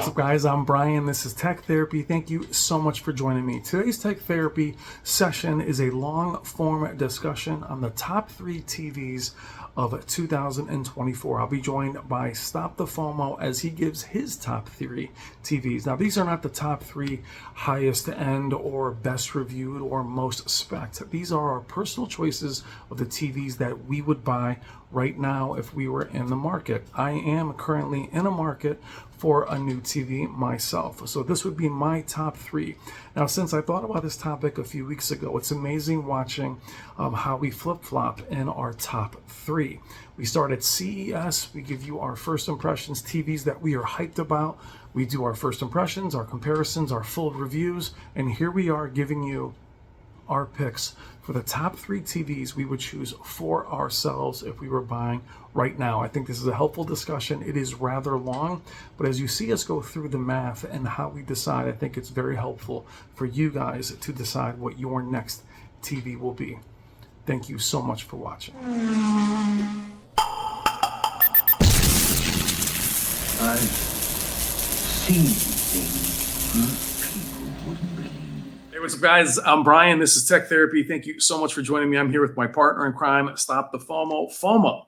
what's up guys? I'm Brian. This is Tech Therapy. Thank you so much for joining me. Today's Tech Therapy session is a long form discussion on the top 3 TVs of 2024. I'll be joined by Stop the FOMO as he gives his top 3 TVs. Now these are not the top 3 highest end or best reviewed or most spec'd. These are our personal choices of the TVs that we would buy right now if we were in the market. I am currently in a market for a new TV myself. So this would be my top 3. Now, since I thought about this topic a few weeks ago, it's amazing watching how we flip-flop in our top 3. We start at CES, we give you our first impressions, TVs that we are hyped about. We do our first impressions, our comparisons, our full reviews, and here we are giving you our picks for the top 3 TVs we would choose for ourselves if we were buying right now. I think this is a helpful discussion. It is rather long, but as you see us go through the math and how we decide, I think it's very helpful for you guys to decide what your next TV will be. Thank you so much for watching. I've seen things people wouldn't believe. Hey, what's up, guys? I'm Brian. This is Tech Therapy. Thank you so much for joining me. I'm here with my partner in crime, Stop the FOMO. FOMO.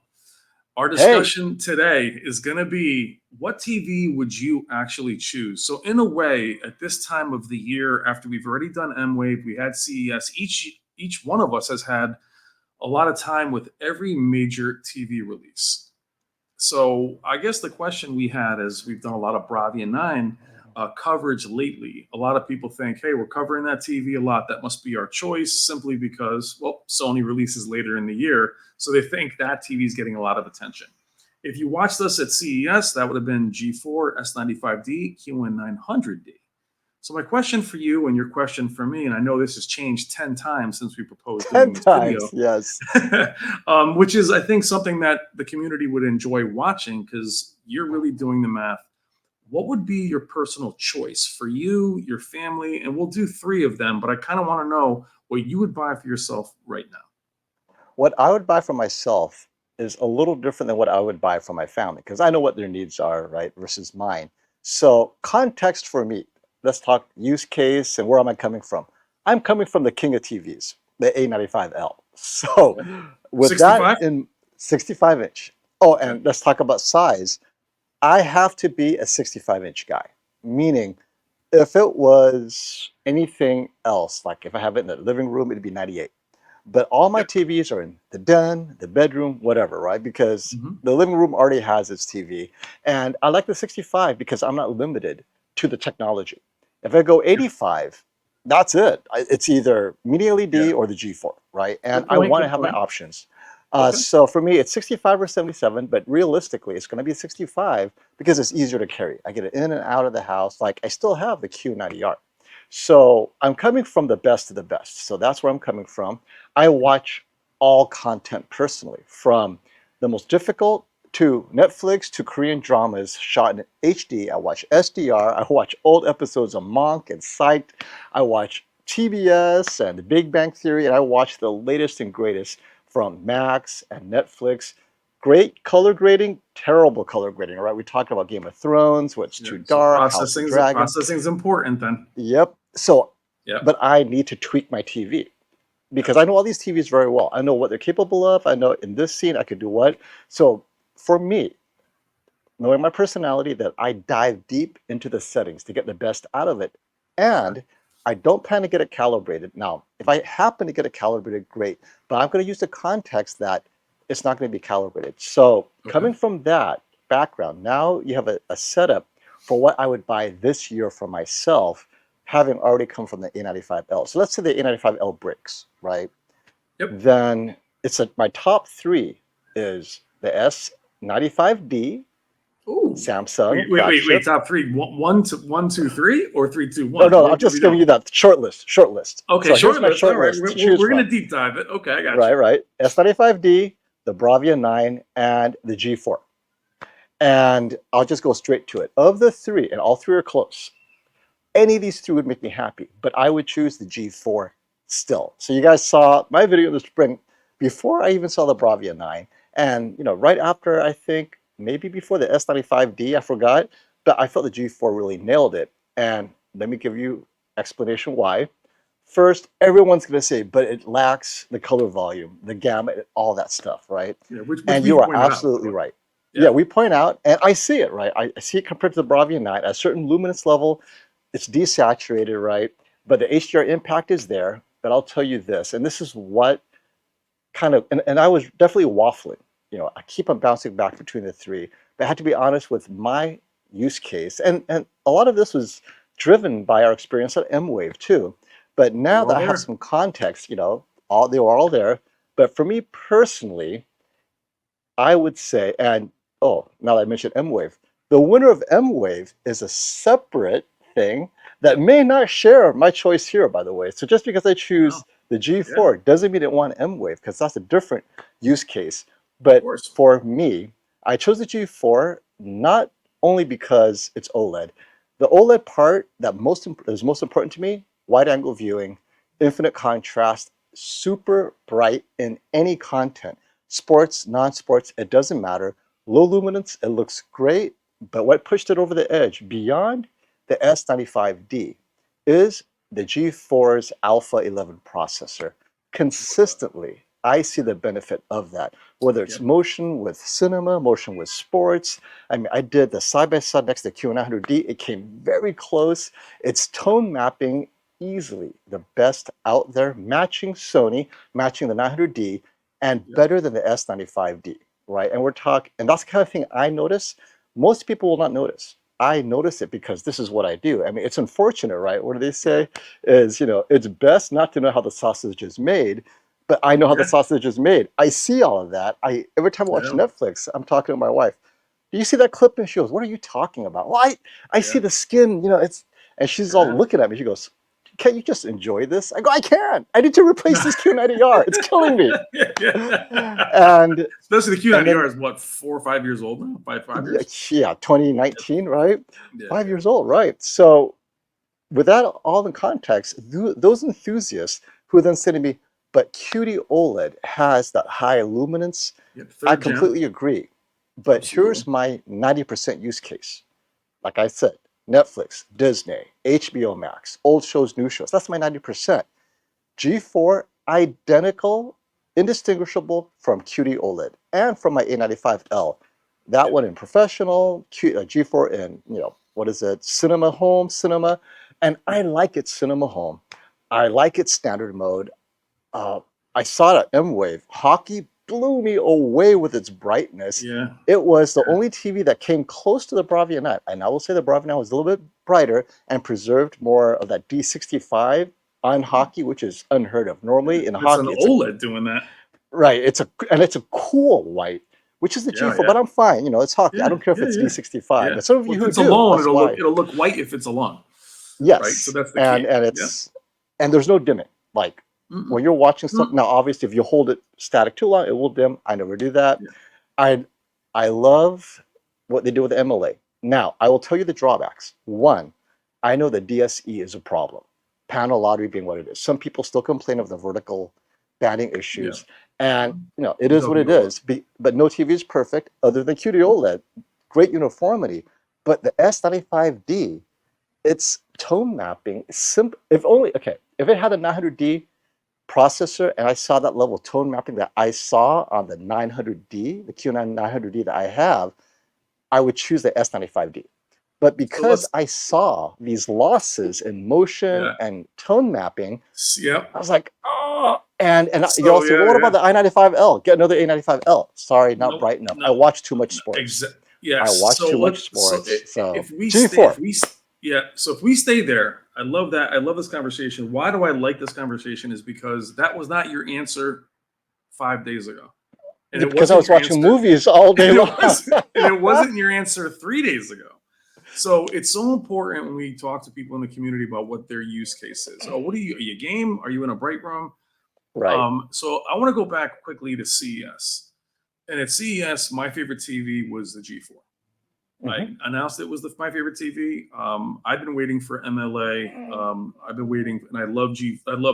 Our discussion today is going to be, what TV would you actually choose? So in a way, at this time of the year, after we've already done M-Wave, we had CES, each one of us has had a lot of time with every major TV release. So I guess the question we had is, we've done a lot of BRAVIA 9 coverage lately. A lot of people think, hey, we're covering that TV a lot. That must be our choice simply because, well, Sony releases later in the year. So they think that TV is getting a lot of attention. If you watched us at CES, that would have been G4, S95D, QN900D. So my question for you and your question for me, and I know this has changed 10 times since we proposed doing this video. Yes. Which is, I think, something that the community would enjoy watching because you're really doing the math. What would be your personal choice for you, your family? And we'll do 3 of them, but I kind of want to know what you would buy for yourself right now. What I would buy for myself is a little different than what I would buy for my family because I know what their needs are, right, versus mine. So context for me, let's talk use case and where am I coming from? I'm coming from the king of TVs, the A95L. So with 65? that in 65 inch. Oh, and let's talk about size. I have to be a 65-inch guy, meaning if it was anything else, like if I have it in the living room, it'd be 98. But all my TVs are in the den, the bedroom, whatever, right? Because the living room already has its TV. And I like the 65 because I'm not limited to the technology. If I go 85, that's it. It's either mini LED or the G4, right? And I want to have my options. So for me, it's 65 or 77, but realistically, it's going to be 65 because it's easier to carry. I get it in and out of the house. Like I still have the Q90R. So I'm coming from the best of the best. So that's where I'm coming from. I watch all content personally, from the most difficult to Netflix to Korean dramas shot in HD. I watch SDR. I watch old episodes of Monk and Psyched. I watch TBS and The Big Bang Theory, and I watch the latest and greatest from Max and Netflix. Great color grading, terrible color grading. All right, we talked about Game of Thrones, what's too dark, House of Dragon. Processing's important then. Yep. So, but I need to tweak my TV because I know all these TVs very well. I know what they're capable of. I know in this scene I could do what. So for me, knowing my personality, that I dive deep into the settings to get the best out of it. And I don't plan to get it calibrated. Now, if I happen to get it calibrated, great. But I'm going to use the context that it's not going to be calibrated. So coming from that background, now you have a setup for what I would buy this year for myself, having already come from the A95L. So let's say the A95L breaks, right? Then it's my top 3 is the S95D, Samsung. Wait, top 3. 1, 2, 3, or 3, 2, 1? No, I'm just giving you that short list. Okay, so short list. All right, we're going to from. deep dive it. Okay, I got you. Right. S95D, the BRAVIA 9, and the G4. And I'll just go straight to it. Of the 3, and all 3 are close, any of these 3 would make me happy, but I would choose the G4 still. So you guys saw my video in the spring before I even saw the BRAVIA 9. And, right after, I think, maybe before the S95D, I forgot, but I felt the G4 really nailed it. And let me give you explanation why. First, everyone's going to say, but it lacks the color volume, the gamut, all that stuff, right? Yeah, which And we you are pointed out, by the absolutely way. right. Yeah. Yeah, we point out, and I see it, right? I see it compared to the Bravia 9 at a certain luminance level. It's desaturated, right? But the HDR impact is there. But I'll tell you this, and this is what kind of, and I was definitely waffling. I keep on bouncing back between the three. But I had to be honest with my use case. And a lot of this was driven by our experience at M-Wave too. But now We're all that I have there. some context, they were all there. But for me personally, I would say, and oh, now that I mentioned M-Wave, the winner of M-Wave is a separate thing that Yep. may not share my choice here, by the way. So just because I No. choose the Yeah. G4 doesn't mean it want M-Wave, because that's a different use case. Of But course. for me, I chose the G4 not only because it's OLED. The OLED part that is most important to me, wide angle viewing, infinite contrast, super bright in any content. Sports, non-sports, it doesn't matter. Low luminance, it looks great, but what pushed it over the edge beyond the S95D is the G4's Alpha 11 processor. Consistently, I see the benefit of that, whether it's Yep. motion with cinema, motion with sports. I mean, I did the side-by-side next to the Q900D. It came very close. It's tone mapping easily the best out there, matching Sony, matching the 900D, and Yep. better than the S95D, right? And and that's the kind of thing I notice. Most people will not notice. I notice it because this is what I do. I mean, it's unfortunate, right? What do they say? Is, it's best not to know how the sausage is made, but I know how the Yeah. sausage is made. I see all of that. Every time I watch Yeah. Netflix, I'm talking to my wife. Do you see that clip? And she goes, "What are you talking about?" Well, I see Yeah. the skin, and she's all Yeah. looking at me. She goes, "Can't you just enjoy this?" I go, "I can't. I need to replace this Q90R. It's killing me." Yeah. And Especially the and then Q90R is what, 4 or 5 years old now? Five yeah, years? yeah, 2019, right? Yeah. 5 years old, right? So with that all in context, those enthusiasts who then say to me, "But QD-OLED has that high luminance," Yep. I Third gen. completely agree. But Absolutely. here's my 90% use case. Like I said, Netflix, Disney, HBO Max, old shows, new shows. That's my 90%. G4, identical, indistinguishable from QD-OLED and from my A95L. That Yep. one in professional, G4 in, what is it, cinema home, cinema. And I like it cinema home. I like it standard mode. Uh, I saw it at M-Wave. Hockey blew me away with its brightness. Yeah. It was the only TV that came close to the Bravia 9. And I will say the Bravia 9 was a little bit brighter and preserved more of that D65 on hockey, which is unheard of. Normally in It's an hockey, OLED doing that. right, it's a cool white, which is the Yeah. G4, Yeah. but I'm fine. It's hockey. I Yeah. don't care if Yeah. it's Yeah. D65. Yeah. But some of Well, you if who it's do, alone, that's why. it'll look white if it's alone. Right. So Yes, that's the and key. and Yeah. it's and there's no dimming. Like when Mm-mm. you're watching Mm. something, now obviously if you hold it static too long, it will dim. I never do that. Yeah. I I love what they do with MLA. Now, I will tell you the drawbacks. One, I know the DSE is a problem. Panel lottery being what it is. Some people still complain of the vertical banding Yeah. issues. And it It's is what it LBO. is. But no TV is perfect other than QD-OLED. Great uniformity. But the S95D, its tone mapping, simple. If it had a 900D processor and I saw that level of tone mapping that I saw on the 900D, the Q9 900D that I have, I would choose the S95D. But So because let's. I saw these losses in motion Yeah. and tone mapping, Yep. I was like, oh. And you all So say, well, what yeah. about the I95L? Get another A95L. Sorry, not No. bright enough. I No. watch too much sports. Exactly. Yes. I watch So too much let. So sports. So if we stay, G4. yeah. So if we stay there, I love that. I love this conversation. Why do I like this conversation? Is because that was not your answer 5 days ago, and it Because I wasn't was your watching answer. movies all day And long. it wasn't your answer 3 days ago. So it's so important when we talk to people in the community about what their use case is. Oh, what are you game? Are you in a break room? Right. So I want to go back quickly to CES. And at CES, my favorite TV was the G4. I announced it was my favorite TV. I've been waiting for MLA. I've been waiting, and I love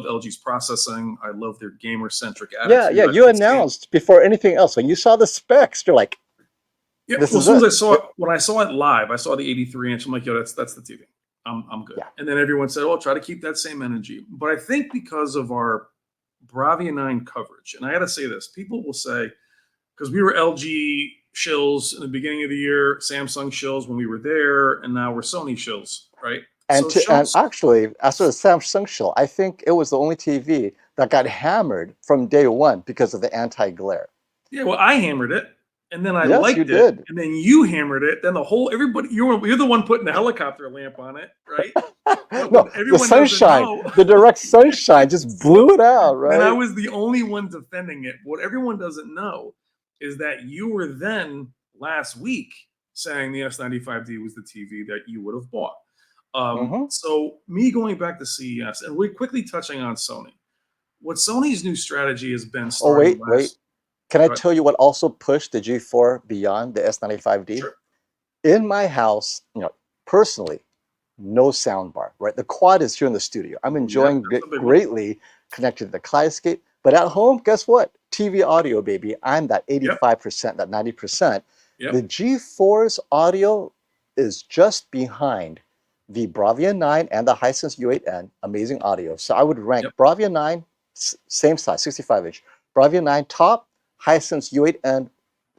LG's processing. I love their gamer centric Yeah, attitude. yeah. I've You been saying, announced before anything else. When you saw the specs, you're like, Yeah. This Well, as is soon as it. when I saw it live, I saw the 83 inch. I'm like, yo, that's the TV. I'm good. Yeah. And then everyone said, "Oh, try to keep that same energy." But I think because of our Bravia 9 coverage, and I got to say this, people will say because we were LG shills in the beginning of the year, Samsung shills when we were there, and now we're Sony shills, right? So And shills. actually, as for the Samsung show, I think it was the only TV that got hammered from day one because of the anti-glare. Yeah, well, I hammered it, and then I Yes, you liked it, did. and then you hammered it. Then the whole everybody, you're the one putting the helicopter lamp on it, right? But what No, the everyone doesn't sunshine, know, the direct sunshine just so blew it out, then I right? was the only one defending it. What everyone doesn't know is that you were then last week saying the S95D was the TV that you would have bought. Hmm. So me going back to CES, and we're quickly touching on Sony. What Sony's new strategy has been Oh, starting wait. last. Can I Go ahead. tell you what also pushed the G4 beyond the S95D? Sure. In my house, personally, no sound bar, right? The quad is here in the studio. I'm Ooh, yep, enjoying that's a it big one. greatly connected to the Kaleidoscope. But at home, guess what? TV audio, baby. I'm that Yep. 85%, that 90%. The Yep. G4's audio is just behind the Bravia 9 and the Hisense U8N, amazing audio. So I would rank Yep. Bravia 9, same size, 65 inch. Bravia 9 top, Hisense U8N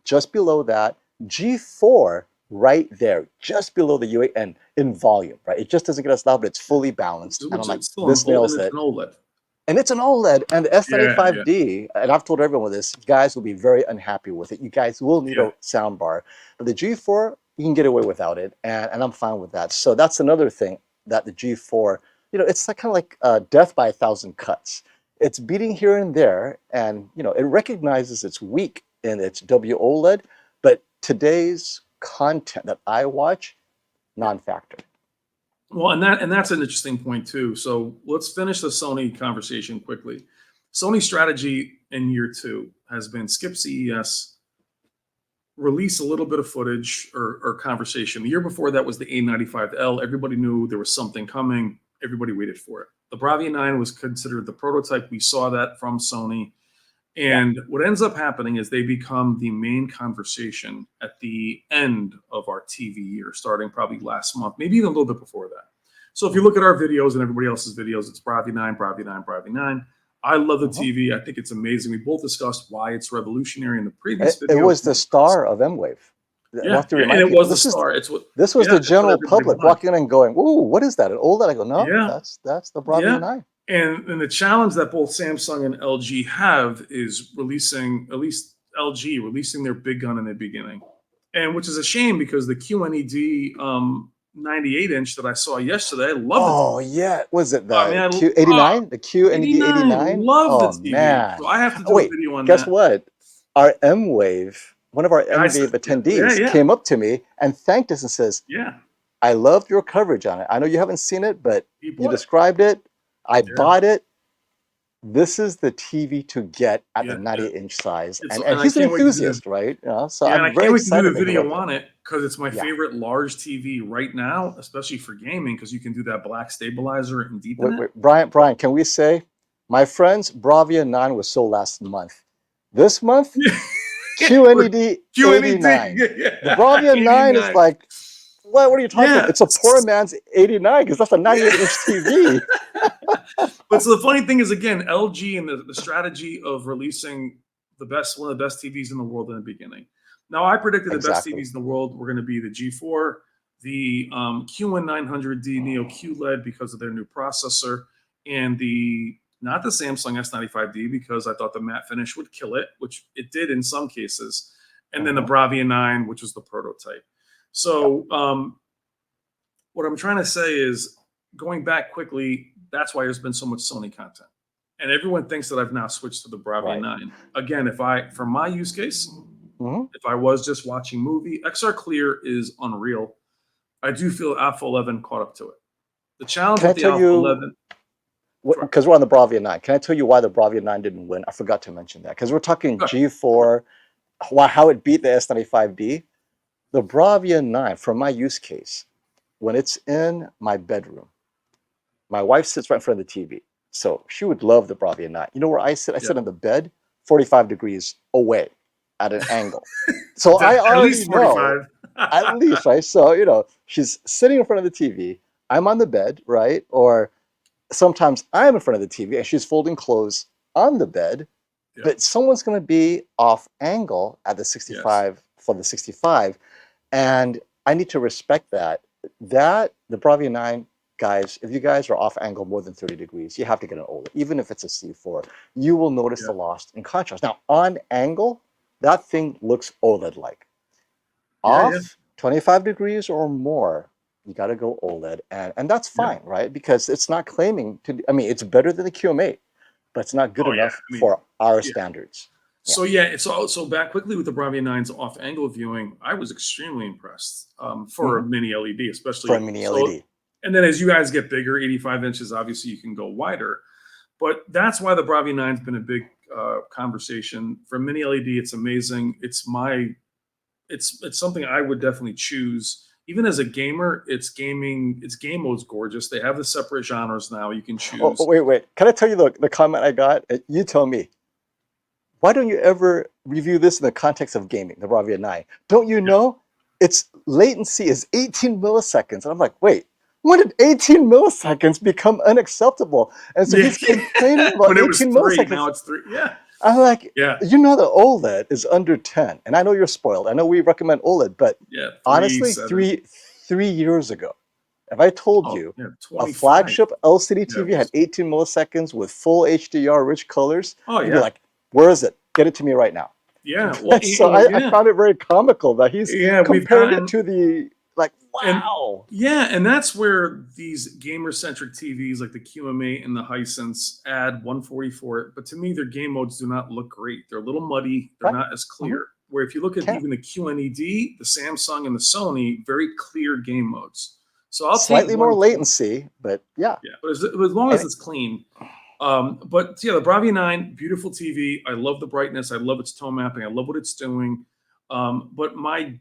just below that, G4 right there, just below the U8N in volume, right? It just doesn't get us loud, but it's fully balanced. And I'm Which like, it's still this nails it's it. an OLED. And it's an OLED, and the Yeah. Yeah. S95D, and I've told everyone this, you guys will be very unhappy with it. You guys will need Yeah. a sound bar. But the G4, you can get away without it, and I'm fine with that. So that's another thing that the G4, it's like kind of like death by a thousand cuts. It's beating here and there, and it recognizes it's weak in its WOLED, but today's content that I watch, Yeah. non-factor. Well, and that's an interesting point too. So let's finish the Sony conversation quickly. Sony's strategy in year two has been skip CES, release a little bit of footage or conversation. The year before that was the A95L. Everybody knew there was something coming. Everybody waited for it. The Bravia 9 was considered the prototype. We saw that from Sony. Yeah. And what ends up happening is they become the main conversation at the end of our TV year, starting probably last month, maybe even a little bit before that. So if you look at our videos and everybody else's videos, it's Bravia 9, Bravia 9, Bravia 9. I love the Mhm. TV. I think it's amazing. We both discussed why it's revolutionary in the previous It video. was the star of M-Wave. I Yeah, have to yeah, and remind it people, was the star. this was Yeah, the it's what general everybody public wanted. walking in and going, "Ooh, what is that? An OLED?" I go, "No, Yeah, that's the Bravia yeah. 9." And the challenge that both Samsung and LG have is releasing, at least LG, releasing their big gun in the beginning. And which is a shame because the QNED 98 inch that I saw yesterday, I love the TV. Oh yeah, was it I mean, the Q89? The QNED 89, 89? love the Oh TV. So man. I have to Oh do a wait, video on guess that. what? Our M-Wave, one of our Guys, M-Wave yeah, attendees yeah, came up to me and thanked us and says, yeah. "I loved your coverage on it. I know you haven't seen it, but He you bought it. described it. I Yeah, bought it. This is the TV to get at the yeah, yeah. 98-inch size." It's And and I he's an can't wait to do the enthusiast, right? So Yeah, and I'm I very can't wait to do excited the that he video loved it. on it because it's my Yeah. favorite large TV right now, especially for gaming, because you can do that black stabilizer and deepen it. Wait, Brian, can we say, my friends, Bravia 9 was sold last month. This month, For QNED QNED, 89. The yeah, Bravia 9 is 89. like, what are you talking about? Yeah. It's a poor man's 89 because that's a Yeah. 98-inch TV. But so the funny thing is, again, LG and the strategy of releasing one of the best TVs in the world in the beginning. Now, I predicted the best Exactly. TVs in the world were going to be the G4, the QN900D Neo QLED because of their new processor, and not the Samsung S95D because I thought the matte finish would kill it, which it did in some cases, and then the Mhm. Bravia 9, which was the prototype. Yep. So what I'm trying to say is going back quickly, that's why there's been so much Sony content. And everyone thinks that I've now switched to the Bravia Right. 9. Again, for my use case, Mhm. if I was just watching movie, XR Clear is unreal. I do feel Alpha 11 caught up to it. The challenge Can I with the tell Alpha you, 11, sure. because we're on the Bravia 9, can I tell you why the Bravia 9 didn't win? I forgot to mention that because we're talking Good. G4, how it beat the S95D. The Bravia 9, for my use case, when it's in my bedroom, my wife sits right in front of the TV. So she would love the Bravia 9. You know where I sit? I Yeah. sit on the bed, 45 degrees away. at an angle. So I At least already know, 45. at least, right? So, she's sitting in front of the TV. I'm on the bed, right? Or sometimes I'm in front of the TV and she's folding clothes on the bed, Yeah. but someone's going to be off angle at the Yes. 65 for the 65. And I need to respect that. The Bravia 9 guys, if you guys are off angle more than 30 degrees, you have to get an OLED. Even if it's a C4, you will notice Yeah. the loss in contrast. Now, on angle, that thing looks OLED-like. Yeah, yeah. Off 25 degrees or more, you got to go OLED. And that's Yeah. fine, right? Because it's not claiming to, I mean, it's better than the QM8, but it's not good Oh, yeah. enough I mean, for our yeah. standards. So yeah, so back quickly with the Bravia 9's off-angle viewing, I was extremely impressed for a mini LED, especially. For a mini LED. And then as you guys get bigger, 85 inches, obviously you can go wider. But that's why the Bravia 9's been a big conversation. For mini LED, it's amazing. It's something I would definitely choose. Even as a gamer, its game mode's gorgeous. They have the separate genres now. You can choose. Oh, wait. Can I tell you the comment I got? You tell me. Why don't you ever review this in the context of gaming, the Bravia 9? Don't you know its latency is 18 milliseconds? And I'm like, wait, when did 18 milliseconds become unacceptable? And so he's complaining about when it was 18 3, milliseconds. now it's 3. Yeah. I'm like, Yeah. the OLED is under 10. And I know you're spoiled. I know we recommend OLED, but Yeah, honestly, 7. 3 years ago, if I told you a 25. flagship LCD Yeah, TV had 18 milliseconds with full HDR rich colors, Oh, you'd be yeah. like, where is it? Get it to me right now. Yeah. Well, So I found it very comical that he's comparing it to the, like, wow. And that's where these gamer-centric TVs like the QM8 and the Hisense add 144. But to me, their game modes do not look great. They're a little muddy. They're not as clear. Where if you look at even the QNED, the Samsung and the Sony, very clear game modes. So I'll slightly take more latency, but yeah. Yeah, but as long as it's clean. But yeah, the Bravia 9, beautiful TV. I love the brightness. I love its tone mapping. I love what it's doing. But my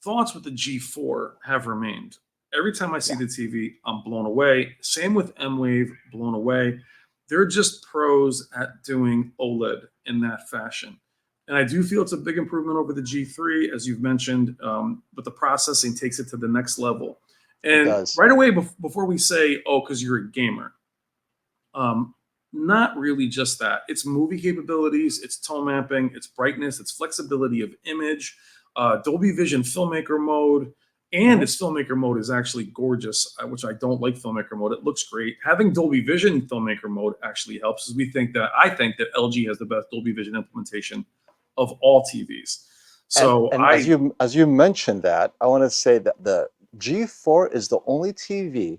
thoughts with the G4 have remained. Every time I see the TV, I'm blown away. Same with M-Wave, blown away. They're just pros at doing OLED in that fashion. And I do feel it's a big improvement over the G3, as you've mentioned, but the processing takes it to the next level. And right away, before we say, oh, because you're a gamer, not really just that. It's movie capabilities, it's tone mapping, it's brightness, it's flexibility of image, Dolby Vision filmmaker mode, and its filmmaker mode is actually gorgeous, which I don't like filmmaker mode. It looks great. Having Dolby Vision filmmaker mode actually helps, as I think that LG has the best Dolby Vision implementation of all TVs. So as you mentioned that, I want to say that the G4 is the only TV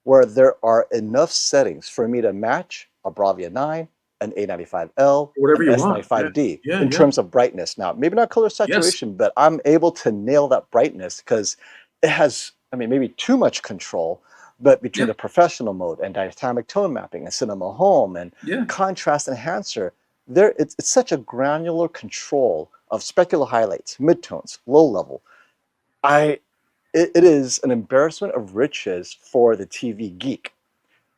where there are enough settings for me to match a Bravia 9, an A95L, whatever an you want. S95D in terms of brightness. Now, maybe not color saturation, but I'm able to nail that brightness because it has, maybe too much control, but between the professional mode and dynamic tone mapping and cinema home and contrast enhancer, it's such a granular control of specular highlights, midtones, low level. It is an embarrassment of riches for the TV geek.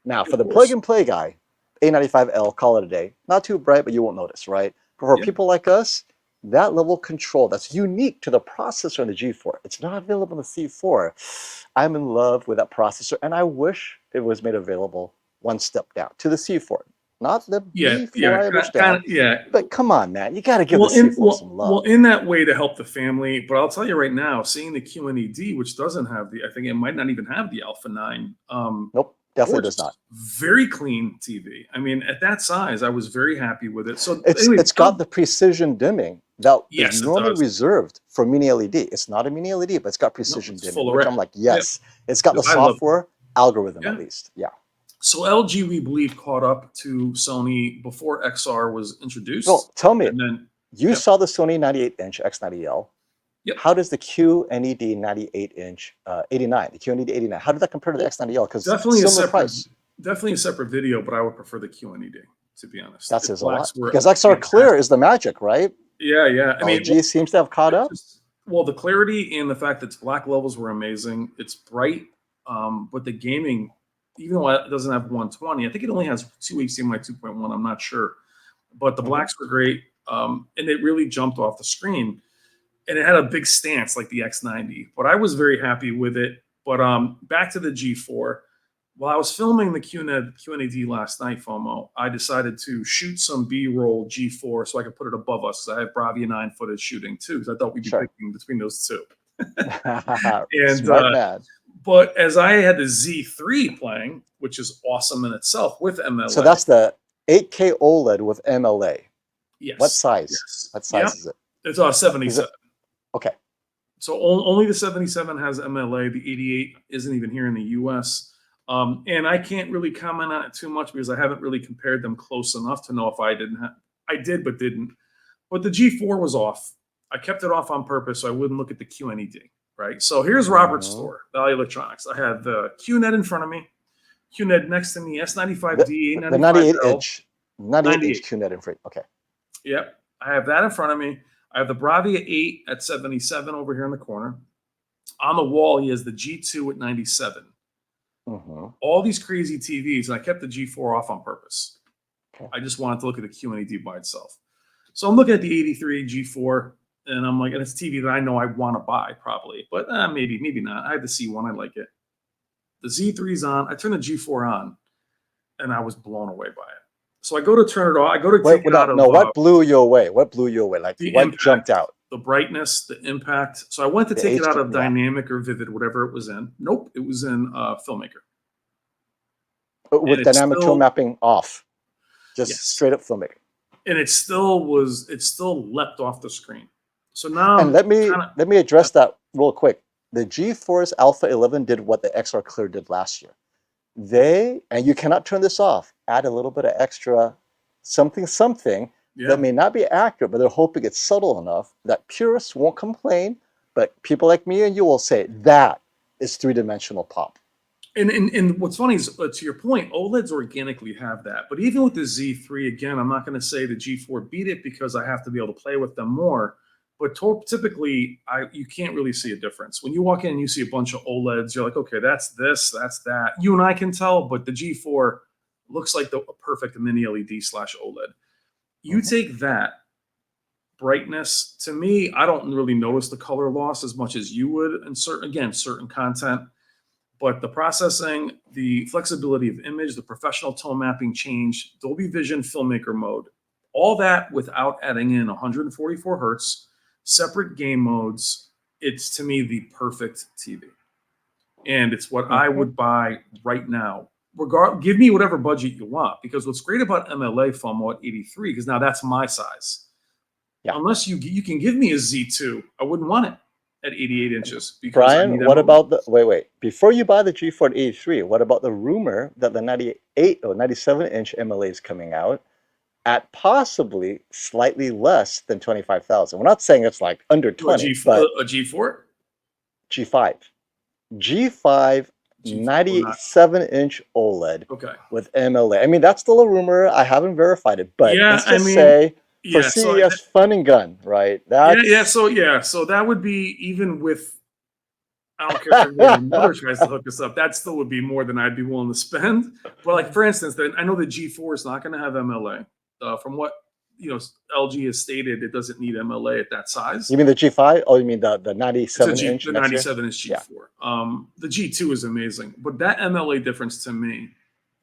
Now, for the plug-and-play guy, A95L, call it a day. Not too bright, but you won't notice, right? But for people like us, that level of control that's unique to the processor in the G4, it's not available in the C4. I'm in love with that processor, and I wish it was made available one step down to the C4. Not the B4, I understand. But come on, man. You got to give the C4 some love. Well, in that way to help the family. But I'll tell you right now, seeing the QNED, which doesn't have I think it might not even have the Alpha 9. Nope, definitely does not. Very clean TV. At that size, I was very happy with it. So it's got the precision dimming that is normally reserved for mini LED. It's not a mini LED, but it's got precision dimming, which I'm like, yes. It's got the software algorithm at least. Yeah. So LG, we believe, caught up to Sony before XR was introduced. Well, tell me, you saw the Sony 98-inch X90L. Yep. How does the QNED 98-inch 89, the QNED 89, how did that compare to the X90L? Because definitely a separate video, but I would prefer the QNED, to be honest. That says a lot. Because XR Clear is the magic, right? Yeah. LG seems to have caught up. Well, the clarity and the fact that its black levels were amazing. It's bright, but the gaming, even though it doesn't have 120, I think it only has 2 HDMI 2.1. I'm not sure, but the blacks were great. and it really jumped off the screen. And it had a big stance like the X90, but I was very happy with it. But back to the G4. While I was filming the QNAD last night, FOMO, I decided to shoot some B-roll G4 so I could put it above us, because I have BRAVIA 9 footage shooting too, because I thought we'd be picking between those two. And Smart man. but as I had the Z3 playing, which is awesome in itself with MLA. So that's the 8K OLED with MLA. Yes. What size? Yes. What size is it? It's 77. Okay. So only the 77 has MLA. The 88 isn't even here in the US. And I can't really comment on it too much because I haven't really compared them close enough to know if I did, but didn't. But the G4 was off. I kept it off on purpose so I wouldn't look at the QNED, right? So here's Robert's store, Value Electronics. I have the QNED in front of me, QNED next to me, S95D, the 98-inch 98-inch QNED in front. Okay. Yep. I have that in front of me. I have the BRAVIA 8 at 77 over here in the corner. On the wall, he has the G2 at 97. All these crazy TVs, and I kept the G4 off on purpose. Okay. I just wanted to look at the QNED by itself. So I'm looking at the 83 G4, and I'm like, and it's a TV that I know I want to buy probably, but maybe not. I had the C1, I like it. The Z3's on. I turn the G4 on, and I was blown away by it. So I go to turn it off. I go to take it out of. No, what blew you away? What blew you away? Like what impact, jumped out? The brightness, the impact. So I went to take it out of dynamic or vivid, whatever it was in. Nope, it was in Filmmaker. With dynamic tone mapping off, just straight up Filmmaker. And it still leapt off the screen. So now, and let me address that real quick. The GeForce Alpha 11 did what the XR Clear did last year. And you cannot turn this off, add a little bit of extra something that may not be accurate, but they're hoping it's subtle enough that purists won't complain, but people like me and you will say that is three-dimensional pop. And what's funny is, to your point, OLEDs organically have that. But even with the Z3, again, I'm not going to say the G4 beat it because I have to be able to play with them more. But typically, you can't really see a difference. When you walk in and you see a bunch of OLEDs, you're like, okay, that's this, that's that. You and I can tell, but the G4 looks like the perfect mini LED/OLED. You take that brightness, to me, I don't really notice the color loss as much as you would in certain content. But the processing, the flexibility of image, the professional tone mapping change, Dolby Vision Filmmaker mode, all that without adding in 144 hertz, separate game modes, it's to me the perfect TV. And it's what I would buy right now. Give me whatever budget you want, because what's great about MLA FOMO at 83, because now that's my size. Yeah. Unless you can give me a Z2, I wouldn't want it at 88 inches. Brian, what about the wait? Before you buy the G4 at 83, what about the rumor that the 98 or 97-inch MLA is coming out at possibly slightly less than 25,000? We're not saying it's like under 20, but a G4, G5, G5. 97-inch OLED with MLA. I mean, that's still a rumor. I haven't verified it, but let's just say for CES Fun and Gun, right? So that would be, even with, I don't care if my mother tries to hook us up, that still would be more than I'd be willing to spend. But like, for instance, I know the G4 is not going to have MLA. From what LG has stated, it doesn't need MLA at that size. You mean the G5? Oh, you mean the 97-inch? The 97-inch G4. Yeah. The G2 is amazing, but that MLA difference to me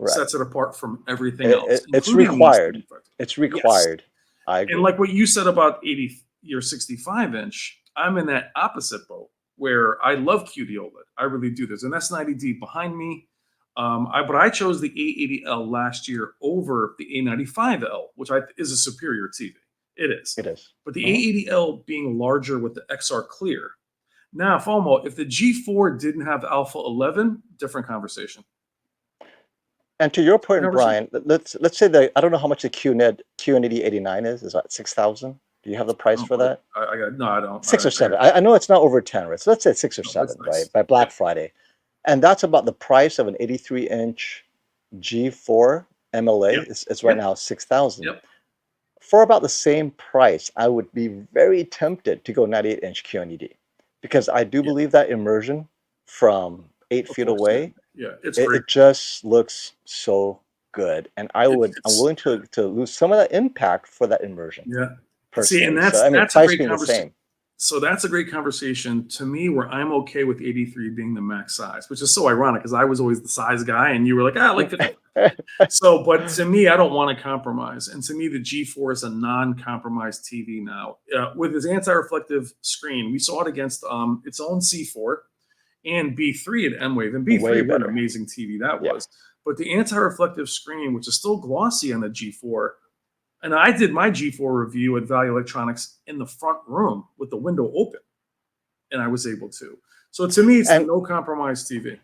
sets it apart from everything else. It's required. It's required. Yes. I agree. And like what you said about 80 or 65-inch, I'm in that opposite boat where I love QD-OLED. I really do. There's an S90D behind me. But I chose the A80L last year over the A95L, which is a superior TV. It is. It is. But the A80L being larger with the XR Clear. Now, FOMO, if the G4 didn't have Alpha 11, different conversation. And to your point, Brian, let's say I don't know how much the QNED 89 is. Is that 6,000? Do you have the price for that? No, I don't. 6 or 7. I know it's not over 10, right? So let's say 6 or 7, right? By Black Friday. And that's about the price of an 83-inch G4 MLA. It's right now 6,000. Yep. For about the same price, I would be very tempted to go 98-inch QNED, because I do believe that immersion from 8 feet away, it just looks so good. And I'm willing to lose some of that impact for that immersion. Yeah. See, and personally. So I mean, that's a price great being the conversation. same. So that's a great conversation to me where I'm okay with 83 being the max size, which is so ironic because I was always the size guy and you were like, I like 55. So, but to me, I don't want to compromise. And to me, the G4 is a non-compromised TV now. With its anti-reflective screen, we saw it against its own C4 and B3 at M-Wave. And Way B3, what an better. amazing TV that Yeah. was. But the anti-reflective screen, which is still glossy on the G4, and I did my G4 review at Value Electronics in the front room with the window open, and I was able to. So to me, it's the And no compromise TV.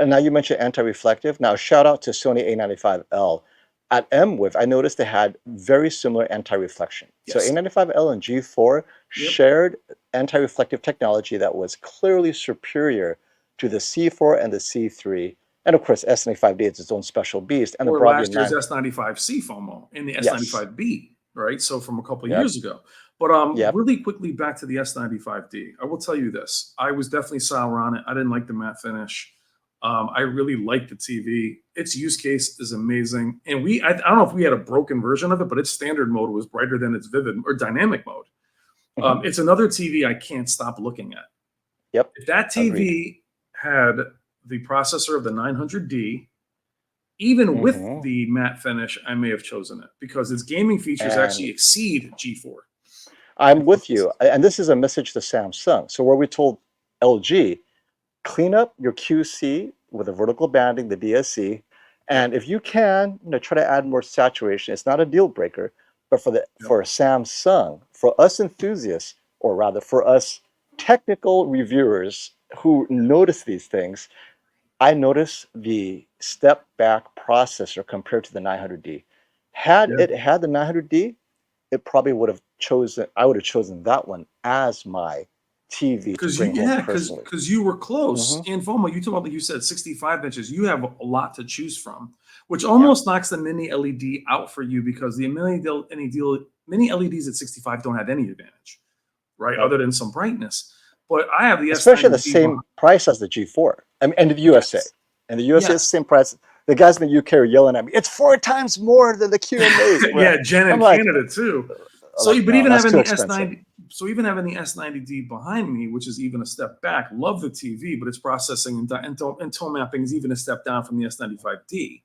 And now you mentioned anti-reflective. Now, shout out to Sony A95L. At M-Wave, I noticed they had very similar anti-reflection. So Yes. A95L and G4 Yep. shared anti-reflective technology that was clearly superior to the C4 and the C3. And of course, S95D is its own special beast. And the Or BRAVIA last year's 9. S95C FOMO and the Yes. S95B, right? So from a couple of Yep. years ago. But Yep. really quickly back to the S95D. I will tell you this. I was definitely sour on it. I didn't like the matte finish. I really liked the TV. Its use case is amazing. And I don't know if we had a broken version of it, but its standard mode was brighter than its vivid or dynamic mode. Mhm. It's another TV I can't stop looking at. Yep. If that TV had the processor of the 900D, even with Mhm. the matte finish, I may have chosen it because its gaming features And actually exceed G4. I'm with you. And this is a message to Samsung. So where we told LG, clean up your QC with the vertical banding, the DSC, and if you can, try to add more saturation. It's not a deal breaker, but for Samsung, for us enthusiasts, or rather for us technical reviewers who notice these things, I notice the step back processor compared to the 900D. Had Yeah. it had the 900D, it probably would have chosen. I would have chosen that one as my TV to Because bring home personally. you were close. Mhm. And FOMO, you talk about, like you said, 65 inches. You have a lot to choose from, which Yeah. almost knocks the mini LED out for you because the mini LEDs at 65 don't have any advantage, right? Nope. Other than some brightness. But I have the Especially the S90D same price as the G4. I mean, and the USA. Yes. And the USA is Yes. the same price. The guys in the UK are yelling at me, it's 4 times more than the QM8. Yeah, Jen I'm in like, Canada too. So, like, but no, even that's having too the expensive. even having the S90D behind me, which is even a step back, love the TV, but its processing and tone mapping is even a step down from the S95D.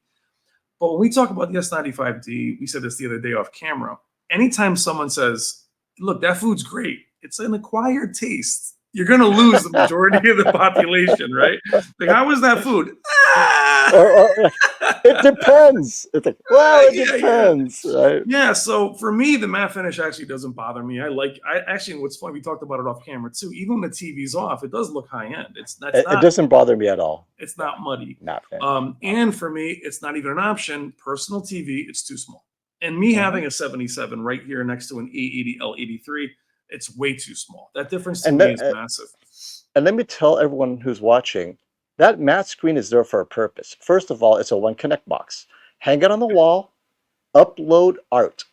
But when we talk about the S95D, we said this the other day off camera. Anytime someone says, look, that food's great, it's an acquired taste. You're going to lose the majority of the population, right? Like, how was that food? Or, it depends. It's like, well, it Yeah. depends. Right? Yeah, so for me, the matte finish actually doesn't bother me. What's funny, we talked about it off camera too. Even when the TV's off, it does look high end. It doesn't bother me at all. It's not muddy. Not finished. And for me, it's not even an option. Personal TV, it's too small. And me having a 77 right here next to an A80 L83, it's way too small. That difference to me is massive. And let me tell everyone who's watching, that matte screen is there for a purpose. First of all, it's a one connect box. Hang it on the wall, upload art.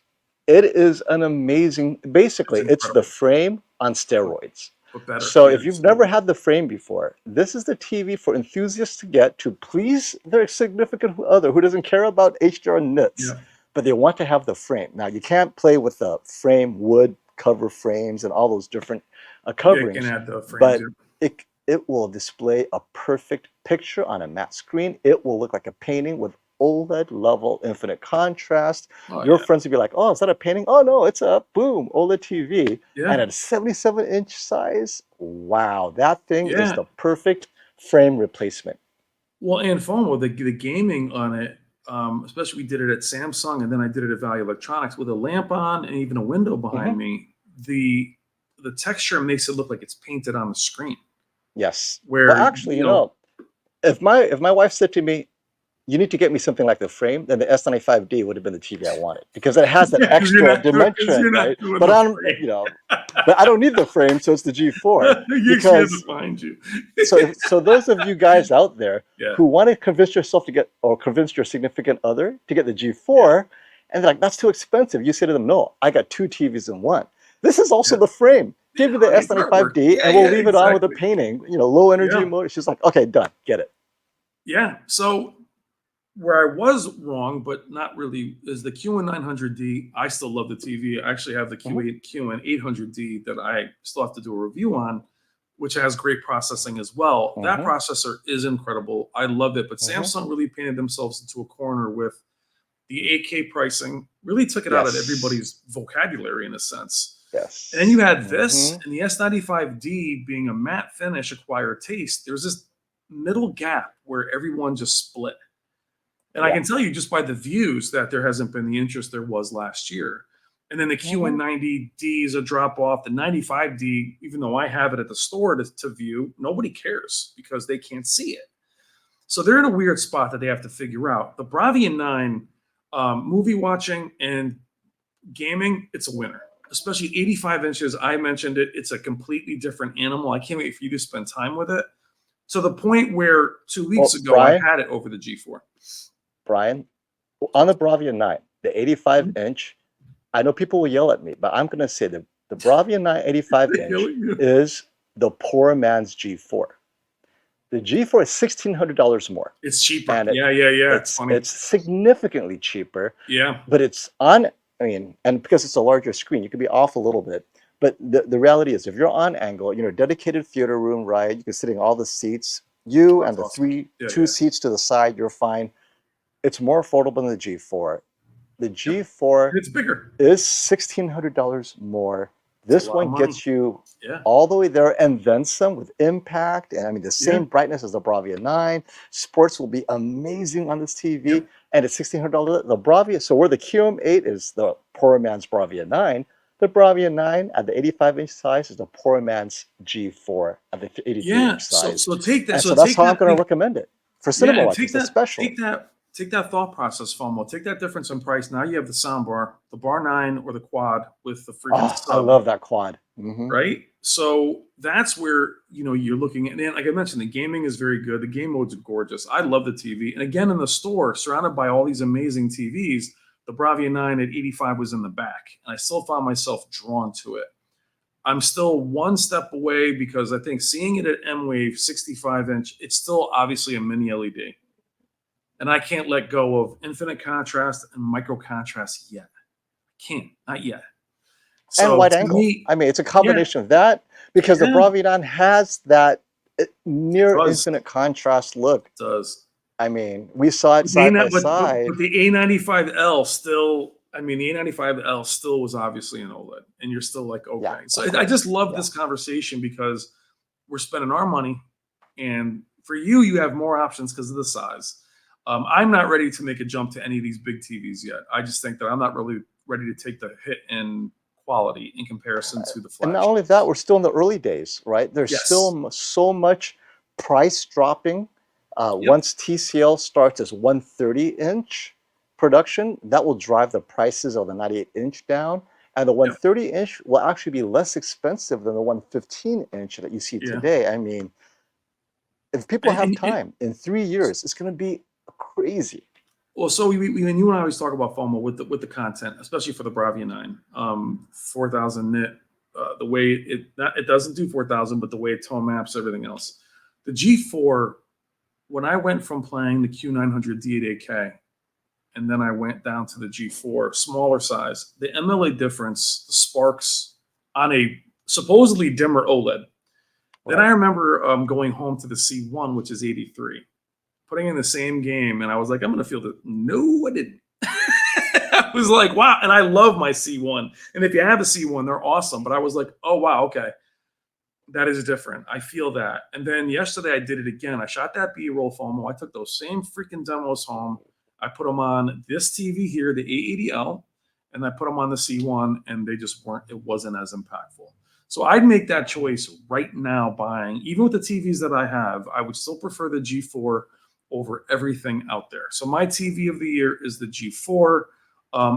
It is an amazing, basically, it's the frame on steroids. But better. So Yeah, if you've never had the frame before, this is the TV for enthusiasts to get to please their significant other who doesn't care about HDR nits, but they want to have the frame. Now, you can't play with the frame wood cover frames and all those different coverings, you can add the frames, but it will display a perfect picture on a matte screen. It will look like a painting with OLED level infinite contrast. Your friends will be like, oh, is that a painting? Oh, no, it's a boom, OLED TV. And at a 77-inch size, wow, that thing is the perfect frame replacement. Well, and FOMO, the gaming on it, especially we did it at Samsung and then I did it at Value Electronics with a lamp on and even a window behind me. The texture makes it look like it's painted on the screen. Yes. Where well, actually, you know, if my wife said to me, you need to get me something like the frame, then the S95D would have been the TV I wanted because it has that extra dimension, right? But but I don't need the frame, so it's the G4. Because find you. so those of you guys out there who want to convince yourself to get or convince your significant other to get the G4, and they're like, that's too expensive. You say to them, no, I got 2 TVs in one. This is also the frame. Give me the S95D, and we'll leave it on with a painting. Low energy mode. She's like, okay, done, get it. Yeah. So where I was wrong, but not really, is the QN900D. I still love the TV. I actually have the Mhm. QN800D that I still have to do a review on, which has great processing as well. That Mhm. processor is incredible. I love it. But Mhm. Samsung really painted themselves into a corner with the 8K pricing, really took it out of Yes. everybody's vocabulary in a sense. And then you Yes. had this Mhm. and the S95D being a matte finish, acquired taste. There's this middle gap where everyone just split. And I Yeah. can tell you just by the views that there hasn't been the interest there was last year. And then the Mhm. QN90D is a drop off. The 95D, even though I have it at the store to view, nobody cares because they can't see it. So they're in a weird spot that they have to figure out. The Bravia 9, movie watching and gaming, it's a winner. Especially 85 inches. I mentioned it. It's a completely different animal. I can't wait for you to spend time with it. To the point where 2 weeks Well, ago, I Brian, had it over the G4. Brian, on Talk the to me. Bravia 9, the 85 Mhm. inch, I know people will yell at me, but I'm going to say the Bravia 9 85 They kill inch you. is the poor man's G4. The G4 is $1,600 more, It's cheaper. and Yeah, yeah, yeah. It's funny. it's significantly cheaper, Yeah. but it's on. I mean, and because it's a larger screen, you can be off a little bit. But the reality is, if you're on angle, dedicated theater room, right? You can sit in all the seats. You Oh, and it's the awesome. Yeah, two yeah. seats to the side, you're fine. It's more affordable than the G4. The Yep. G4 And it's bigger. is $1,600 more. It's a This lot of one money. gets you Yeah. all the way there and then some with impact. And I mean, the Yeah. same brightness as the Bravia 9. Sports will be amazing on this TV. Yep. And it's $1,600. The Bravia, so where the QM8 is the poor man's Bravia 9, the Bravia 9 at the 85-inch size is the poor man's G4 at the 83-inch Yeah. So size. so take that. And So so that's take how I'm that going to thing. recommend it for Yeah, cinema and watchers, especially. take that thought process, FOMO. Take that difference in price. Now you have the soundbar, the bar 9 or the quad with the freaking Oh, I sub, love that quad. right? So that's where you're looking at. And like I mentioned, the gaming is very good. The game modes are gorgeous. I love the TV. And again, in the store, surrounded by all these amazing TVs, the Bravia 9 at 85 was in the back, and I still found myself drawn to it. I'm still one step away because I think seeing it at M Wave 65 inch, it's still obviously a mini LED. And I can't let go of infinite contrast and micro contrast yet. I can't, not yet. And So wide to angle. me, I mean, it's a yeah, combination of that because the yeah, Bravidan has that it near does. infinite contrast look. It does. I mean, we saw it But the side A9 by side. but the A95L still, I mean, the A95L still was obviously an OLED, and you're still like, Yeah, okay. So of I just course. love Yeah. this conversation because we're spending our money, and for you, you have more options because of the size. I'm not ready to make a jump to any of these big TVs yet. I just think that I'm not really ready to take the hit in quality in comparison to the And not only that, flagships. we're still in the early days, right? There's still Yes. so much price dropping. Yep. Once TCL starts as 130-inch production, that will drive the prices of the 98-inch down. And the Yep. 130-inch will actually be less expensive than the 115-inch that you see Yeah. today. I mean, if people And, have and, time in 3 years, it's going to be crazy. Well, so and you and I always talk about FOMO with the content, especially for the Bravia 9, 4,000 nit. The way it doesn't do 4,000, but the way it tone maps everything else. The G4, when I went from playing the Q900D at 8K, and then I went down to the G4, smaller size, the MLA difference, the sparks on a supposedly dimmer OLED. Then I Right. remember going home to the C1, which is 83, putting in the same game, and I was like, I'm going to feel that. No, I didn't. I was like, wow. And I love my C1. And if you have a C1, they're awesome. But I was like, oh, wow, okay. That is different. I feel that. And then yesterday I did it again. I shot that B-roll FOMO. I took those same freaking demos home. I put them on this TV here, the A80L, and I put them on the C1, and they just weren't, it wasn't as impactful. So I'd make that choice right now buying, even with the TVs that I have, I would still prefer the G4 over everything out there. So my TV of the year is the G4.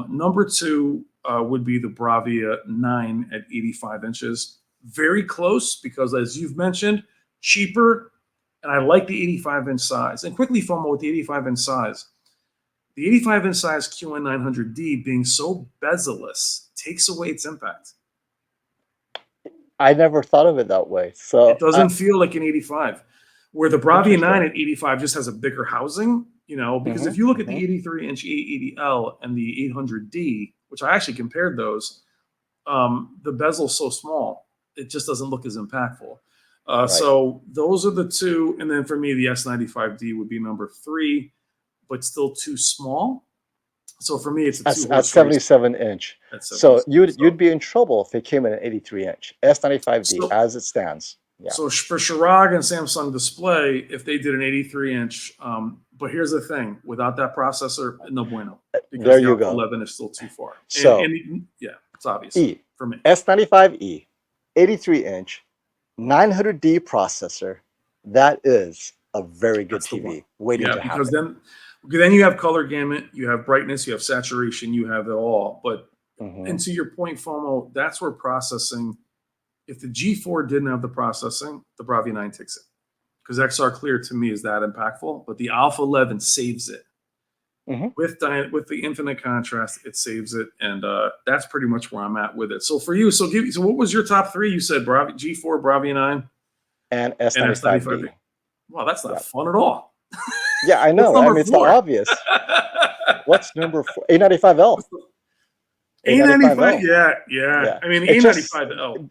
Number two would be the Bravia 9 at 85 inches. Very close because, as you've mentioned, cheaper, and I like the 85-inch size. And quickly, FOMO with the 85-inch size. The 85-inch size QN900D being so bezel-less takes away its impact. I never thought of it that way. It So, doesn't feel like an 85. Where the Bravia 9 interesting. at 85 just has a bigger housing, You know, because if you look at the 83-inch E80L and the 800D, which I actually compared those, the bezel's so small, it just doesn't look as impactful. Right. So those are the two. And then for me, the S95D would be number 3, but still too small. So for me, it's a At 2-horse 77-inch. race. So you'd be in trouble if it came in an 83-inch. S95D So- as it stands. Yeah. So for Chirag and Samsung Display, if they did an 83-inch, but here's the thing: without that processor, no bueno. Because There the you Alpha go. 11 is still too far. So- and yeah, it's obvious for me. S95E, 83-inch, 900D processor. That is a very good That's the one. TV waiting Yeah, to because happen. then you have color gamut, you have brightness, you have saturation, you have it all. But Mhm. and to your point, FOMO, that's where processing. If the G4 didn't have the processing, the BRAVIA 9 takes it. Because XR Clear to me is that impactful, but the Alpha 11 saves it. Mhm. With the infinite contrast, it saves it, and that's pretty much where I'm at with it. So for you, so what was your top 3? You said G4, BRAVIA 9, And and S95D. S95D. Wow, that's not Yep. fun at all. Yeah, I know. What's I number mean, it's not 4? obvious. What's number 4? A95L. A95, yeah. Yeah. I mean, It just- A95L.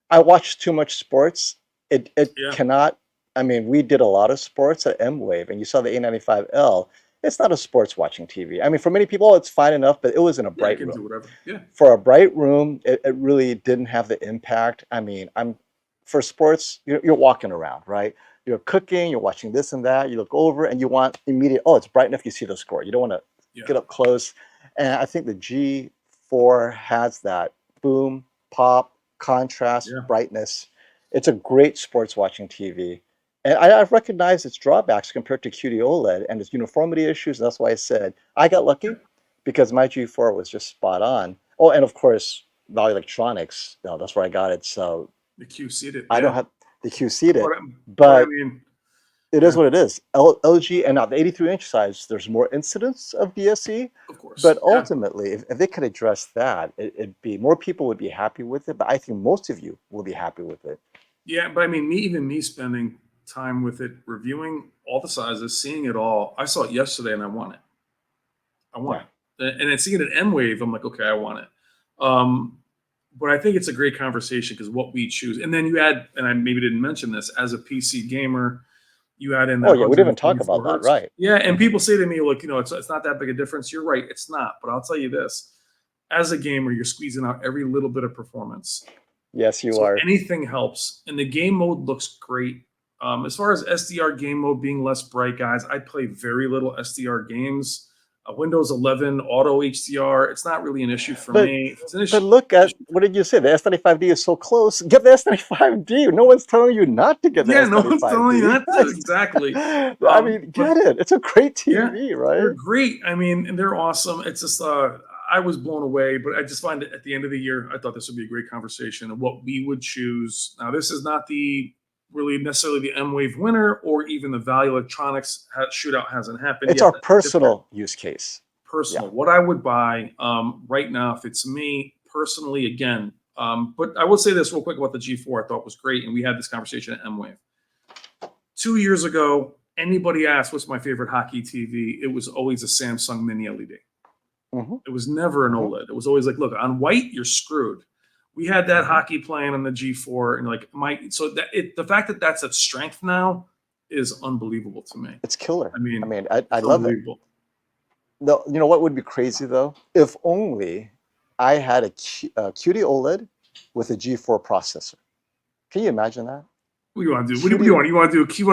I watch too much sports. It Yeah. cannot. I mean, we did a lot of sports at M-Wave, and you saw the A95L. It's not a sports watching TV. I mean, for many people, it's fine enough, but it was in a Yeah, I bright can do room. whatever. Yeah. For a bright room, it really didn't have the impact. I mean, for sports, you're walking around, right? You're cooking, you're watching this and that. You look over, and you want immediate. Oh, it's bright enough. You see the score. You don't want to Yeah. get up close. And I think the G4 has that boom, pop, contrast, Yeah. brightness. It's a great sports watching TV. And I've recognized its drawbacks compared to QD-OLED and its uniformity issues. And that's why I said I got lucky because my G4 was just spot on. Oh, and of course, Valley Electronics, that's where I got it. So The Q seated. I don't have the Q-Seed it, But I but mean, it is what it is. LG, and now the 83-inch size, there's more incidents of DSE. of course. But Yeah. ultimately, if they could address that, it'd be more people would be happy with it. But I think most of you will be happy with it. Yeah, but I mean, me spending time with it, reviewing all the sizes, seeing it all. I saw it yesterday, and I want it. I want it, and then seeing it at M-Wave, I'm like, okay, I want it. But I think it's a great conversation because what we choose, and then you add, and I maybe didn't mention this, as a PC gamer, you add in that. Oh yeah, we didn't even talk 124 about that, hertz. right? Yeah, and people say to me, look, it's not that big a difference. You're right, it's not. But I'll tell you this: as a gamer, you're squeezing out every little bit of performance. Yes, you So are. anything helps, and the game mode looks great. As far as SDR game mode being less bright, guys, I play very little SDR games. Windows 11 Auto HDR, it's not really an issue for me. If it's an issue, But look at what did you say? The S95D is so close. Get the S95D. No one's telling you not to get the S95D. no one's telling you not to. Exactly. I mean, get it. It's a great TV, right? They're great. I mean, and they're awesome. It's just I was blown away, but I just find that at the end of the year, I thought this would be a great conversation of what we would choose. Now, this is not really necessarily the M-Wave winner or even the Valley Electronics shootout hasn't happened It's yet. our personal use case. Personal. Yeah. What I would buy right now, if it's me personally, again, but I will say this real quick about the G4. I thought was great, and we had this conversation at M-Wave. 2 years ago, anybody asked what's my favorite hockey TV, it was always a Samsung Mini LED. It was never an OLED. It was always like, look, on white, you're screwed. We had that hockey playing on the G4, and the fact that that's a strength now is unbelievable to me. It's killer. I mean, I love it. No, you know what would be crazy though? If only I had a QD-OLED with a G4 processor. Can you imagine that? What do you want to do? What do you want? You want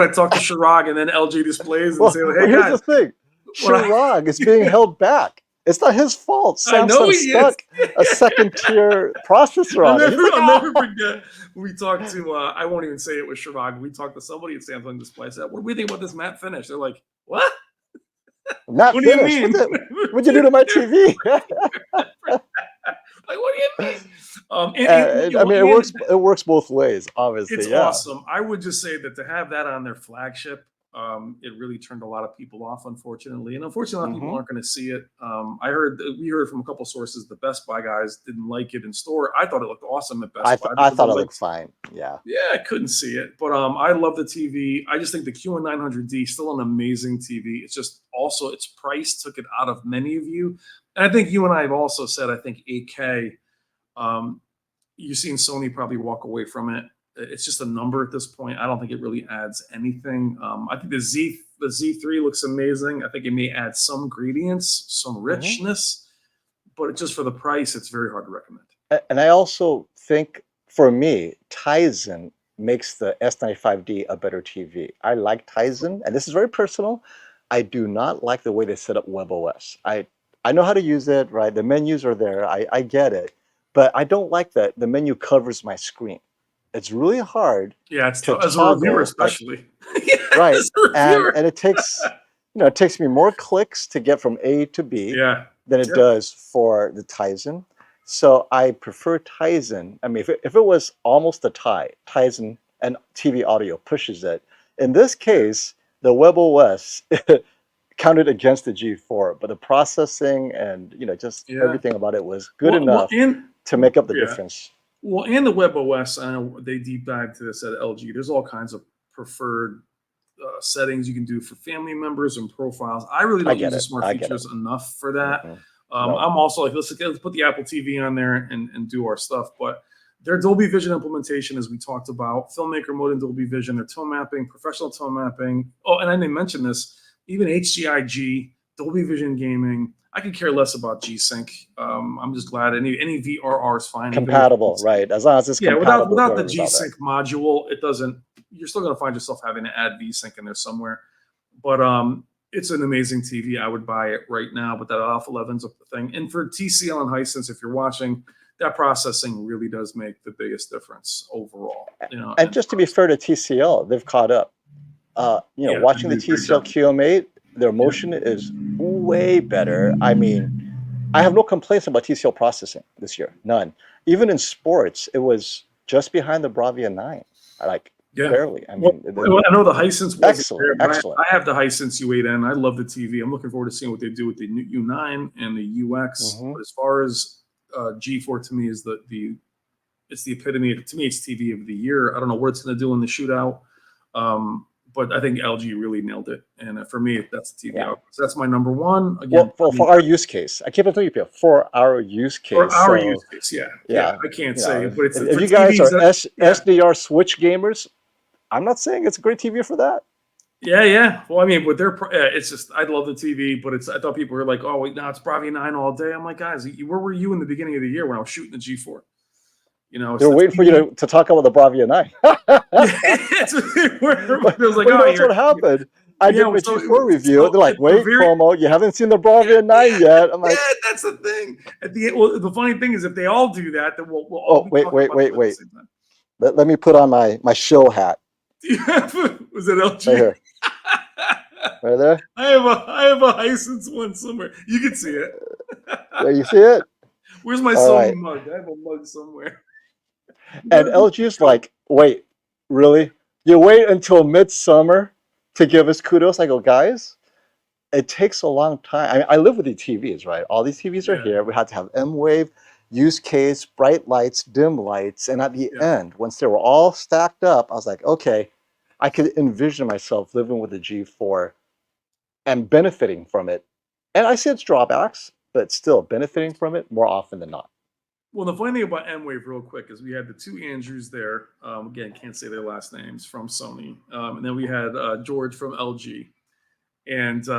to talk to Chirag and then LG Displays and Well, say, hey, here's guys. the thing. Chirag is being held back. It's not his fault. I know Samsung he stuck a second-tier processor on it. I'll never forget. We talked to, I won't even say it was Chirag. We talked to somebody at Samsung Display. I said, what do we think about this matte finish? They're like, what? Not What do you finished. mean? What'd you do to my TV? Like, what do you mean? I mean, it works both ways, obviously. It's yeah. awesome. I would just say that to have that on their flagship, It really turned a lot of people off, unfortunately, and unfortunately, a lot of people Hmm. aren't going to see it. We heard from a couple sources the Best Buy guys didn't like it in store. I thought it looked awesome at Best Buy I because thought it looked fine. Yeah. yeah, I couldn't see it, but I love the TV. I just think the QN900D still an amazing TV. It's just also its price took it out of many of you, and I think you and I have also said I think 8K. Um, you've seen Sony probably walk away from it. It's just a number at this point. I don't think it really adds anything. I think the Z3 looks amazing. I think it may add some ingredients, some Hmm. richness, but just for the price, it's very hard to recommend. And I also think for me, Tizen makes the S95D a better TV. I like Tizen, and this is very personal. I do not like the way they set up WebOS. I know how to use it, right? The menus are there. I get it. But I don't like that the menu covers my screen. It's really hard Yeah, it's to tough as a reviewer, toggle, like, especially. Yeah, right. as a reviewer. And it takes, it takes me more clicks to get from A to B Yeah. than it Yep. does for the Tizen. So I prefer Tizen. I mean, if it was almost a tie, Tizen and TV audio pushes it. In this Yeah. case, the WebOS counted against the G4, but the processing and just Yeah. everything about it was good Well, enough to make up the yeah. difference. Well, and the WebOS, I know they deep dive to this at LG. There's all kinds of preferred settings you can do for family members and profiles. I really I don't use get the it. smart I get it. features enough for that. Hmm. No. I'm also like, let's put the Apple TV on there and do our stuff. But their Dolby Vision implementation, as we talked about, filmmaker mode in Dolby Vision, their tone mapping, professional tone mapping. Oh, and I didn't mention this, even HDIG, Dolby Vision gaming. I could care less about G-Sync. I'm just glad any VRR is fine, even with Compatible, G-Sync. right? As long as it's Yeah, compatible with without the whatever's out there. G-Sync module, it doesn't. You're still going to find yourself having to add V-Sync in there somewhere. But it's an amazing TV. I would buy it right now. But that Alpha 11's a thing. And for TCL and Hisense, if you're watching, that processing really does make the biggest difference overall. And And just to be fair to TCL, they've caught up. yeah, they Watching the do a great TCL job. QM8, their Yeah, motion is way better. I mean, I have no complaints about TCL processing this year, none. Even in sports, it was just behind the Bravia 9, like yeah. barely. I Well, mean, I know the Hisense wasn't excellent, there, but excellent. I have the Hisense U8N. I love the TV. I'm looking forward to seeing what they do with the new U9 and the UX. Hmm. But as far as G4 to me is it's the epitome. To me, it's TV of the year. I don't know what it's going to do in the shootout, but I think LG really nailed it. And for me, that's the TV. Yeah. So that's my number one. Well, Again, for our use case, I keep it telling you, for our use for case. our use So case, yeah, yeah, I can't say, but it's if for you guys TVs are that, yeah, SDR Switch gamers, I'm not saying it's a great TV for that. yeah. Well, I mean, with it's just I love the TV, but I thought people were like, oh, wait, now it's Bravia 9 all day. I'm like, guys, where were you in the beginning of the year when I was shooting the G4? It's They were the waiting for TV. you to talk about the Bravia 9. Yeah, it's where everybody was like, But oh, that's what happened. I yeah. did my So, G4 review. so They're like, at the wait, very Cuomo, you haven't seen the yeah, Bravia 9 yet. I'm yeah, like, that's the thing. Well, the funny thing is, if they all do that, then we'll all oh, be wait, talking wait, about wait, them at the wait. same time. Let me put on my shill hat Was it right LG? here. Right there. I have a Hisense one somewhere. You can see it. There, you see it? Where's my All Sony right. mug? I have a mug somewhere. And LG's like, wait, really? You wait until midsummer to give us kudos? I go, guys, it takes a long time. I live with the TVs, right? All these TVs are Yeah, here. We had to have M-Wave, use case, bright lights, dim lights. And at the yeah. end, once they were all stacked up, I was like, okay, I could envision myself living with a G4 and benefiting from it. And I see its drawbacks, but still benefiting from it more often than not. Well, the funny thing about M-Wave, real quick, is we had the two Andrews there. Again, can't say their last names from Sony, and then we had George from LG, and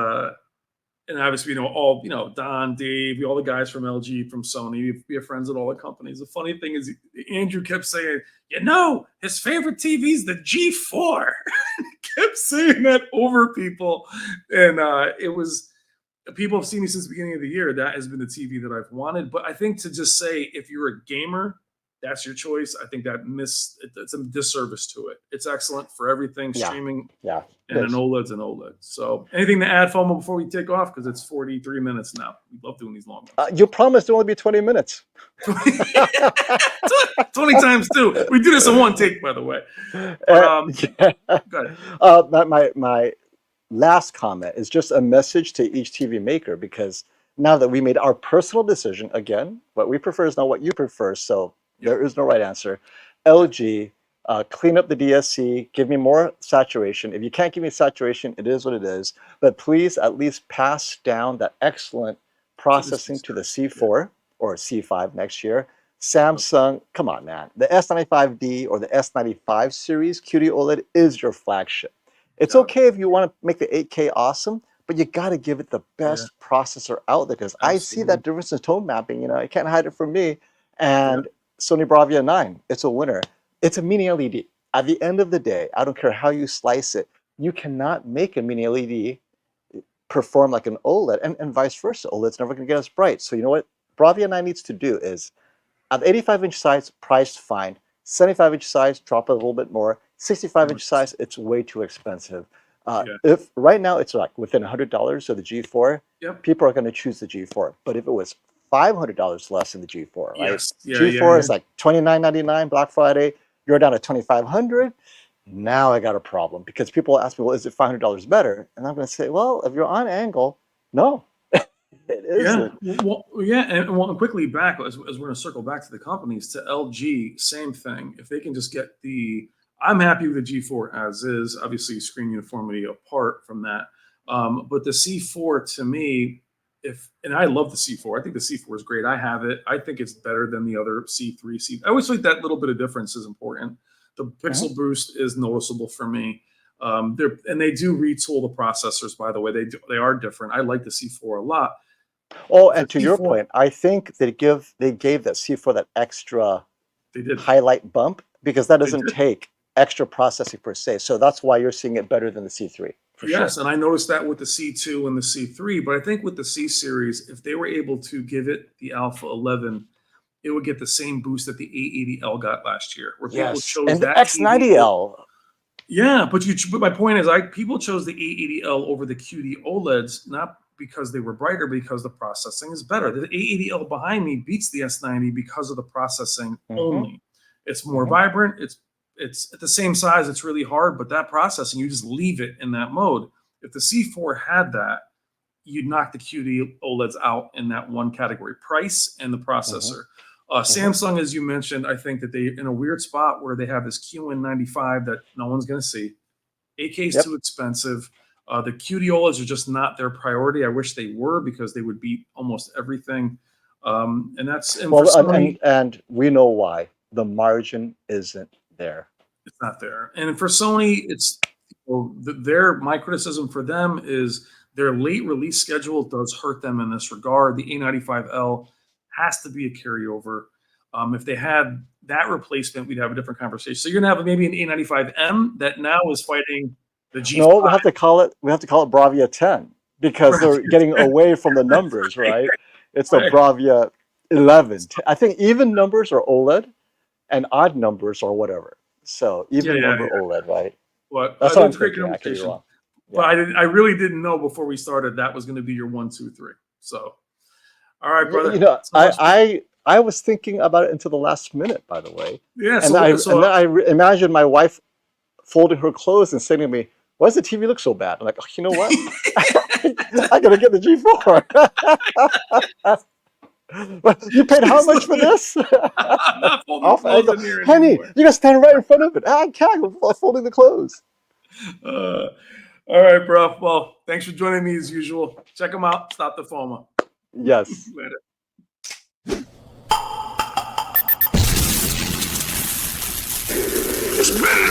obviously, all Don, Dave, all the guys from LG, from Sony. We have friends at all the companies. The funny thing is, Andrew kept saying, his favorite TV is the G4. He kept saying that over people, and it was. People have seen me since the beginning of the year. That has been the TV that I've wanted. But I think to just say, if you're a gamer, that's your choice. I think it's a disservice to it. It's excellent for everything streaming, Yeah. and an OLED's an OLED. So anything to add, FOMO, before we take off? Because it's 43 minutes now. We love doing these long ones. You promised it will only be 20 minutes. 20 times 2. We do this in one take, by the way. But, go ahead. My last comment is just a message to each TV maker, because now that we made our personal decision, again, what we prefer is not what you prefer, so there is no right answer. LG, clean up the DSC, give me more saturation. If you can't give me saturation, it is what it is. But please at least pass down that excellent processing to the C4 or C5 next year. Samsung, come on, man. The S95D or the S95 series QD-OLED is your flagship. It's okay if you want to make the 8K awesome, but you got to give it the best processor out there, because I see that difference in tone mapping. You know, you can't hide it from me. And Sony Bravia 9, it's a winner. It's a mini LED. At the end of the day, I don't care how you slice it, you cannot make a mini LED perform like an OLED, and vice versa. OLED's never going to get as bright. So you know what Bravia 9 needs to do is, at the 85-inch size, priced fine. 75-inch size, drop it a little bit more. 65-inch size, it's way too expensive. If right now it's like within $100 of the G4, people are going to choose the G4. But if it was $500 less than the G4, right? G4 is like $29.99 Black Friday. You're down to $2,500. Now I got a problem, because people ask me, well, is it $500 better? And I'm going to say, well, if you're on angle, no. It isn't. And quickly back, as we're going to circle back to the companies, to LG, same thing. If they can just get I'm happy with the G4 as is. Obviously, screen uniformity apart from that. But the C4, to me, and I love the C4. I think the C4 is great. I have it. I think it's better than the other C3. I always think that little bit of difference is important. The pixel boost is noticeable for me. And they do retool the processors, by the way. They are different. I like the C4 a lot. Oh, and to your point, I think they gave that C4 that extra highlight bump, because that doesn't take extra processing per se. So that's why you're seeing it better than the C3. Yes, and I noticed that with the C2 and the C3. But I think with the C series, if they were able to give it the Alpha 11, it would get the same boost that the A80L got last year, where people chose and the that X90L. Yeah, but my point is, people chose the A80L over the QD-OLEDs, not because they were brighter, because the processing is better. The A80L behind me beats the S90 because of the processing only. It's more vibrant. It's at the same size. It's really hard, but that processing, you just leave it in that mode. If the C4 had that, you'd knock the QD-OLEDs out in that one category: price and the processor. Samsung, as you mentioned, I think that they're in a weird spot where they have this QN95 that no one's going to see. 8K is too expensive. The QD-OLEDs are just not their priority. I wish they were, because they would beat almost everything. And we know why. The margin isn't there. It's not there. And for Sony, my criticism for them is their late release schedule does hurt them in this regard. The A95L has to be a carryover. If they had that replacement, we'd have a different conversation. So you're gonna have maybe an A95M that now is fighting the G5. No, we have to call it Bravia 10, because they're getting away from the numbers, right? It's the Bravia 11. I think even numbers are OLED, and odd numbers are whatever. So even number OLED, right? But that's what I'm thinking. I could be wrong. But I really didn't know before we started that was going to be your 1, 2, 3. So, all right, brother. You know, I was thinking about it until the last minute, by the way. Yeah. And then I imagine my wife folding her clothes and saying to me, "Why does the TV look so bad?" I'm like, "Oh, you know what? I gotta get the G4." You paid how much for this? I'm not folding clothes in here Honey, anymore. you gotta stand right in front of it. I can't. I'm folding the clothes. All right, bro. Well, thanks for joining me as usual. Check them out. Stop the FOMO. Yes. Later. It's bad.